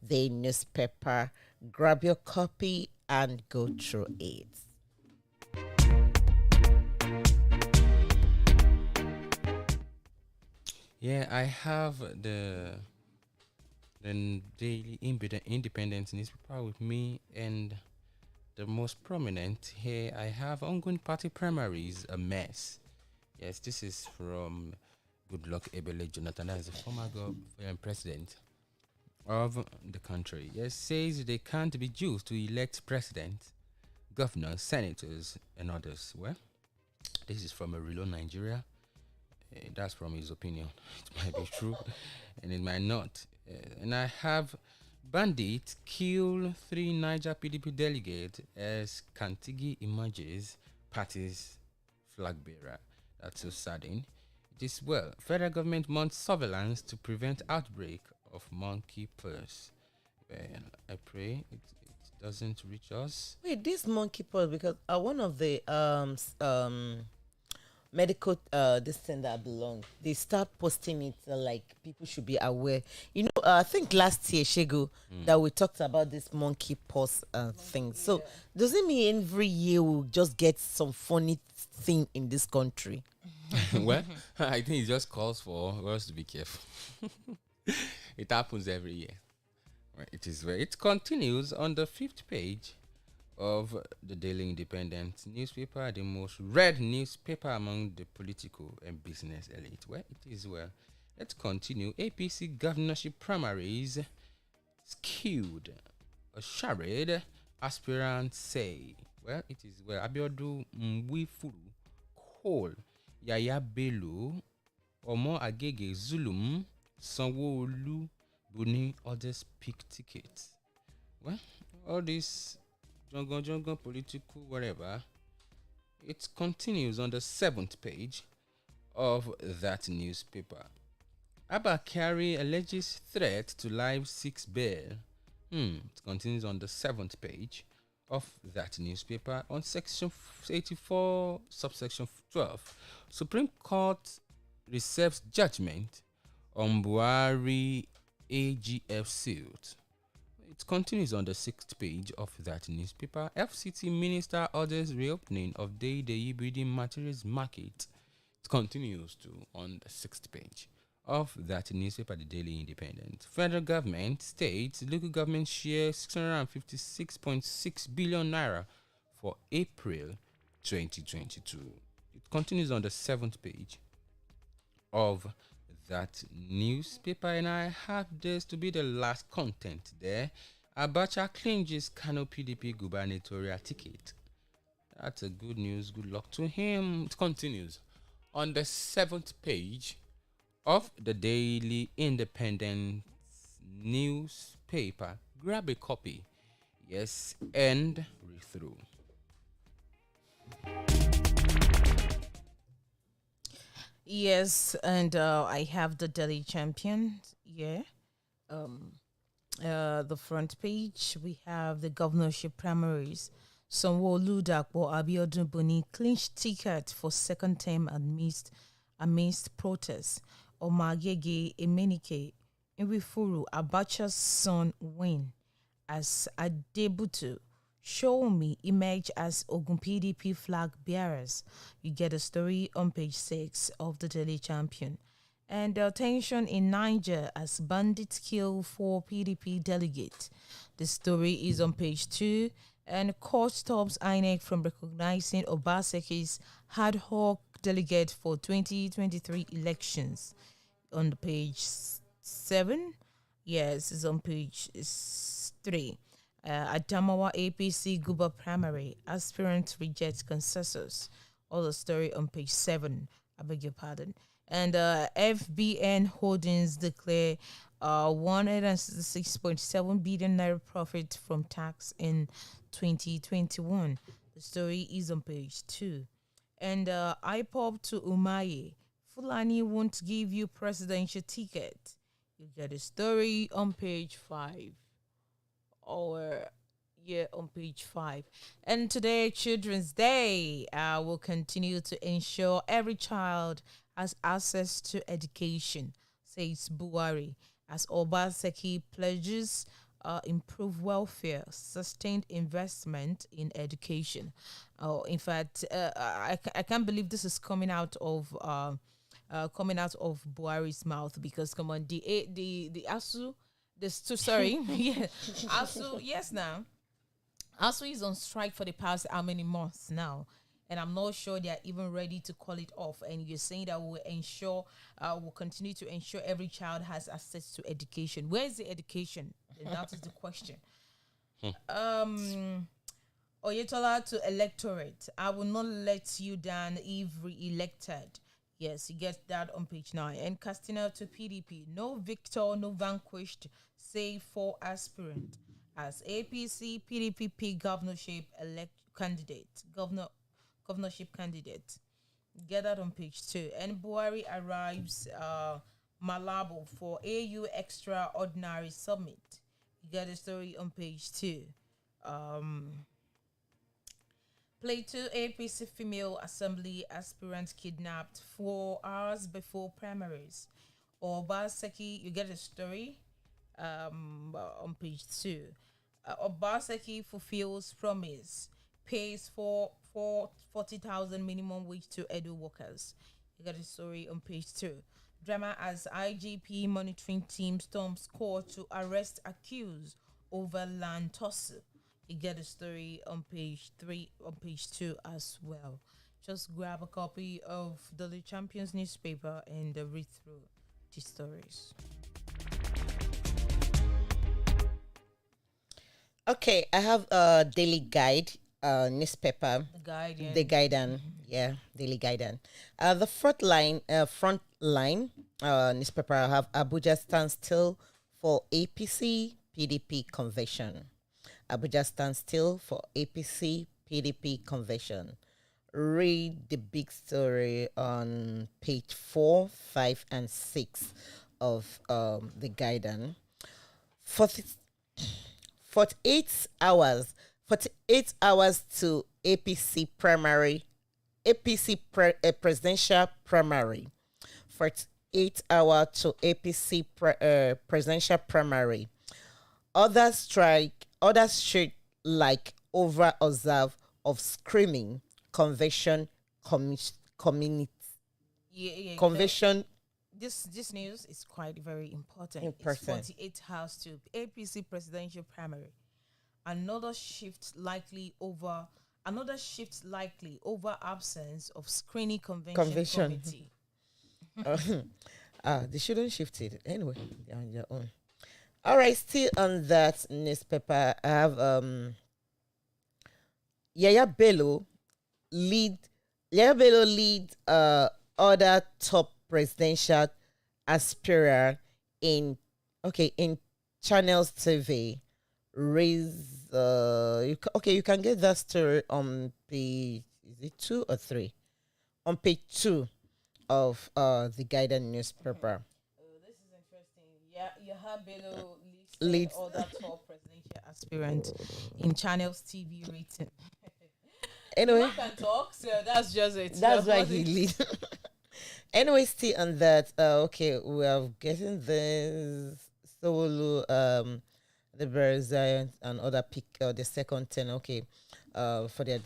the newspaper. Grab your copy and go through it. Yeah, I have the Daily Independent newspaper with me, and the most prominent here I have ongoing party primaries a mess. Yes, this is from Goodluck Ebele Jonathan, as the former president of the country. Yes, says they can't be used to elect president, governors, senators, and others. Well, this is from a real Nigeria. That's from his opinion. It might be true, and it might not. And I have bandits kill 3 Niger PDP delegates as Kantigi emerges party's flag bearer. That's so saddening. It is well. Federal government mounts surveillance to prevent outbreak of monkeypox. Well, I pray it doesn't reach us. Wait, this monkeypox, because one of the medical this thing that belong, they start posting it, like people should be aware. I think last year, Shego, that we talked about this monkeypox thing. So does it mean every year we'll just get some funny thing in this country? Well, I think it just calls for us to be careful. It happens every year. Right, it is where it continues on the 5th page of the Daily Independent newspaper, the most read newspaper among the political and business elite. Well, it is well. Let's continue. APC governorship primaries skewed. A charade, aspirants say. Well, it is well. Abiodu Mwifuru, Cole, Yaya Bello, Omo Agege Zulum, Sanwo-Olu, Buni, others pick tickets. Well, all this jungle political whatever, it continues on the 7th page of that newspaper. Abba Kyari alleges threat to live 6 bail. It continues on the 7th page of that newspaper on section 84 subsection 12. Supreme Court receives judgment on Buhari AGF suit. It continues on the 6th page of that newspaper. FCT Minister orders reopening of Day building materials market. It continues on the 6th page of that newspaper, the Daily Independent. Federal government, states, local government share 656.6 billion naira for April 2022. It continues on the 7th page of that newspaper, and I have this to be the last content there. Abacha clinches Kano PDP gubernatorial ticket. That's a good news. Good luck to him. It continues on the 7th page of the Daily Independent newspaper. Grab a copy. Yes, and read through. Yes, and I have the Daily Champion. Yeah. The front page, we have the governorship primaries. Sanwo-Olu Dapo Abiodun Buni clinched ticket for second term amidst protests. Omagege Emenike Nwifuru Abacha's son win as Adebutu Show Me emerge as Ogun PDP flag bearers. You get a story on page 6 of the Daily Champion. And tension in Niger as bandits kill 4 PDP delegates. The story is on page 2. And court stops INEC from recognizing Obaseki's ad hoc delegate for 2023 elections. On the page 7. Yes, it's on page 3. Adamawa APC Guba primary. Aspirant rejects consensus. All the story on page 7. I beg your pardon. And FBN Holdings declare 166.7 billion naira profit from tax in 2021. The story is on page 2. And IPOP to Umaye. Fulani won't give you presidential ticket. You get a story on page 5. On page 5. And today, Children's Day, will continue to ensure every child has access to education, says Buhari, as Obaseki pledges improve welfare, sustained investment in education. In fact, I can't believe this is coming out of Buhari's mouth, because come on, the ASU, sorry, yeah, ASU, yes, now ASU is on strike for the past how many months now, and I'm not sure they are even ready to call it off. And you're saying that we'll continue to ensure every child has access to education. Where is the education? And that is the question. Oyetola to electorate: I will not let you down if re-elected. Yes, you get that on page 9. And Castina to PDP: no victor, no vanquished, save 4 aspirant as APC PDP pick governorship candidate. Get that on page 2. And Buhari arrives Malabo for AU Extraordinary Summit. You get the story on page 2. Plateau APC female assembly aspirant kidnapped 4 hours before primaries. Or Obaseki, you get the story on page 2. Obaseki fulfills promise, pays for 40,000 minimum wage to Edo workers. You got the story on page 2. Drama as IGP monitoring team storms court to arrest accused over land tussle. You get the story on page 3, on page 2 as well. Just grab a copy of the Champions newspaper and read through the stories. Okay, I have a daily guide newspaper. The Guardian. The Guardian, yeah, daily Guardian. The front line newspaper, I have Abuja stands still for APC PDP convention. Abuja stands still for APC PDP convention. Read the big story on page 4, 5, and 6 of the Guardian. 48 hours to APC presidential primary. 48 hours to APC presidential primary. Others should like over observe of screaming convention community. Convention. This news is quite very important. It's 48 hours to APC presidential primary. Another shift likely over absence of screening convention committee. They shouldn't shift it anyway. They're on their own. All right, still on that newspaper, I have Yaya Bello lead other top presidential aspirant in Channels TV. You can get that story on page, is it 2 or 3? On page 2 of the Guardian newspaper. This is interesting. Yeah, Yaya Bello leads other top presidential aspirant in Channels TV rating. Anyway, I can talk, so that's just it. That's why he leads. Anyway, still on that. We are getting this solo the Zion and other pick the second 10. For their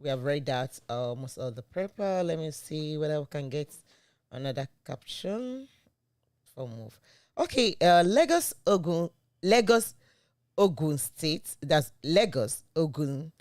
we have read that almost all the paper. Let me see whether we can get another caption for move. Lagos Ogun State. That's Lagos Ogun,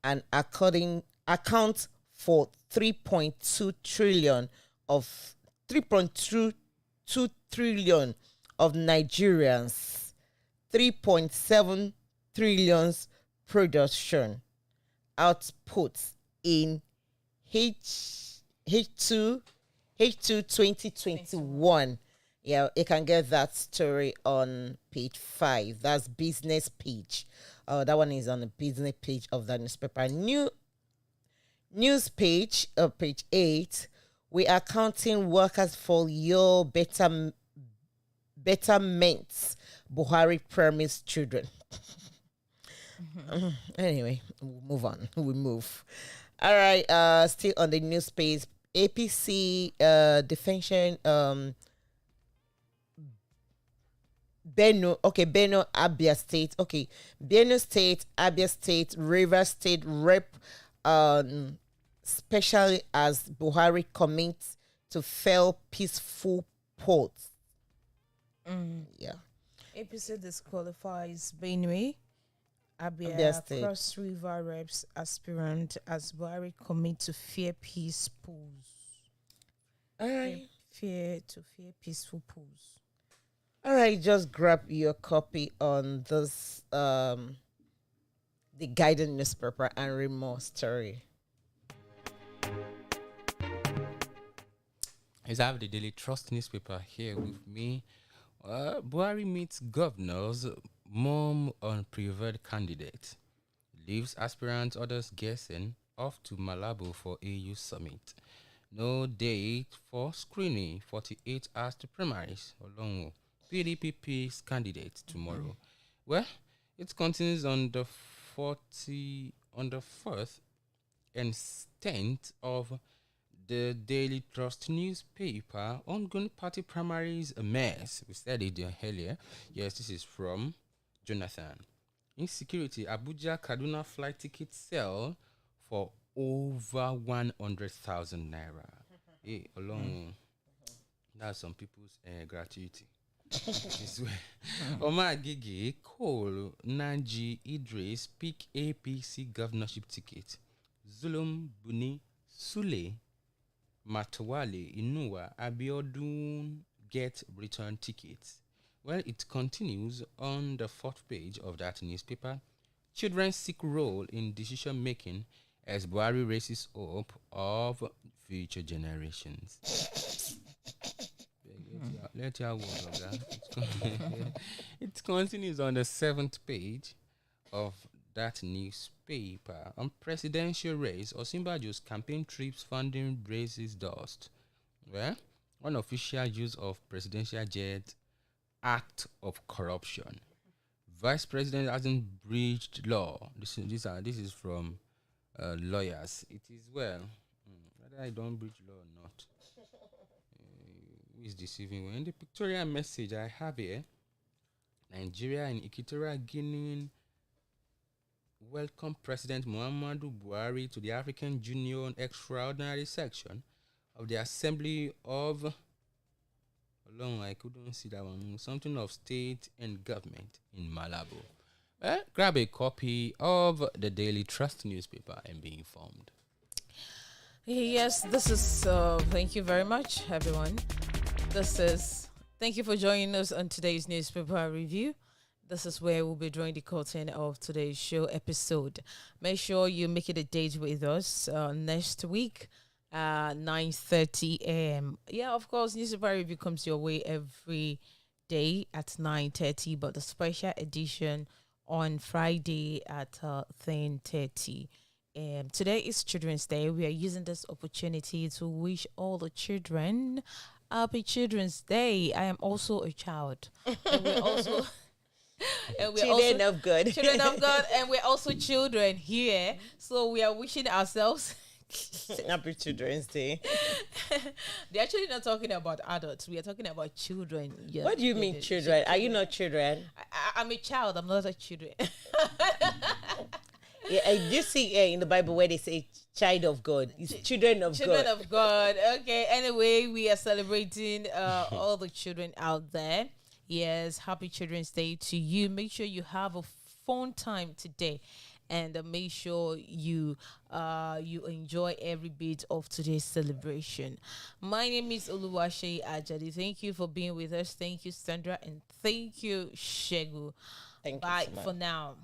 and account for 3.2 trillion of Nigerians. 3.7 trillion production output in H2 2021. Yeah, you can get that story on page 5. That's business page. That one is on the business page of the newspaper. News page, page 8. We are counting workers for your betterments. Buhari promised children. Anyway, we'll move on. We move. All right. Still on the news page. APC defension Abia State, okay, Benue State, Abia State, Rivers State rep, especially as Buhari commits to fail peaceful polls. Yeah. APC disqualifies Benue, Abia Abia State. Cross River reps aspirant as Buhari commit to fair peace polls. All right. Fear peaceful polls. All right, just grab your copy on this the guided newspaper and read more story. As I have the Daily Trust newspaper here with me. Buhari meets governors, mom on preferred candidate. Leaves aspirants, others guessing, off to Malabo for AU summit. No date for screening, 48 hours to primaries. Along PDP's candidate tomorrow. Well, it continues on the 4th and 10th of the Daily Trust newspaper. Ongoing party primaries a mess. We said it earlier. Yes, this is from Jonathan. Insecurity. Abuja Kaduna flight ticket sell for over 100,000 naira. Hey, along. That's some people's gratuity. Omar Gigi, Cole, Naji, Idris pick APC governorship ticket. Zulum, Buni, Sule, Matawale, Inua, Abiodun get return tickets. Well, it continues on the 4th page of that newspaper. Children seek role in decision making as Buhari raises hope of future generations. Let your word of that. It continues on the 7th page of that newspaper. On presidential race, Osinbajo's campaign trips funding raises dust. Well, unofficial use of presidential jet, act of corruption. Vice president hasn't breached law. This is from lawyers. It is whether I don't breach law or not. Who is deceiving? In the pictorial message I have here, Nigeria and Equatorial Guinea welcome President Muhammadu Buhari to the African Union Extraordinary Section of the Assembly of I couldn't see that one. Something of State and Government in Malabo. Grab a copy of the Daily Trust newspaper and be informed. Yes, this is. Thank you very much, everyone. Thank you for joining us on today's newspaper review. This is where we'll be drawing the curtain of today's show episode. Make sure you make it a date with us next week. 9:30 a.m. Yeah, of course, newspaper review comes your way every day at 9:30, but the special edition on Friday at 10:30. Today is Children's Day. We are using this opportunity to wish all the children happy Children's Day. I am also a child. And we're also Children of God. Children of God, and we're also children here. So we are wishing ourselves Happy Children's Day. They're actually not talking about adults. We are talking about children. Yes, What do you mean children? Are you not children? I'm a child. I'm not a children. Yeah, I do see in the Bible where they say child of God. It's children of Children God. of God. Okay. Anyway, we are celebrating all the children out there. Yes. Happy Children's Day to you. Make sure you have a fun time today. And make sure you enjoy every bit of today's celebration. My name is Olumakaiye Ajadi. Thank you for being with us. Thank you, Sandra, and thank you, Shegu. Thank you Bye so much. for now.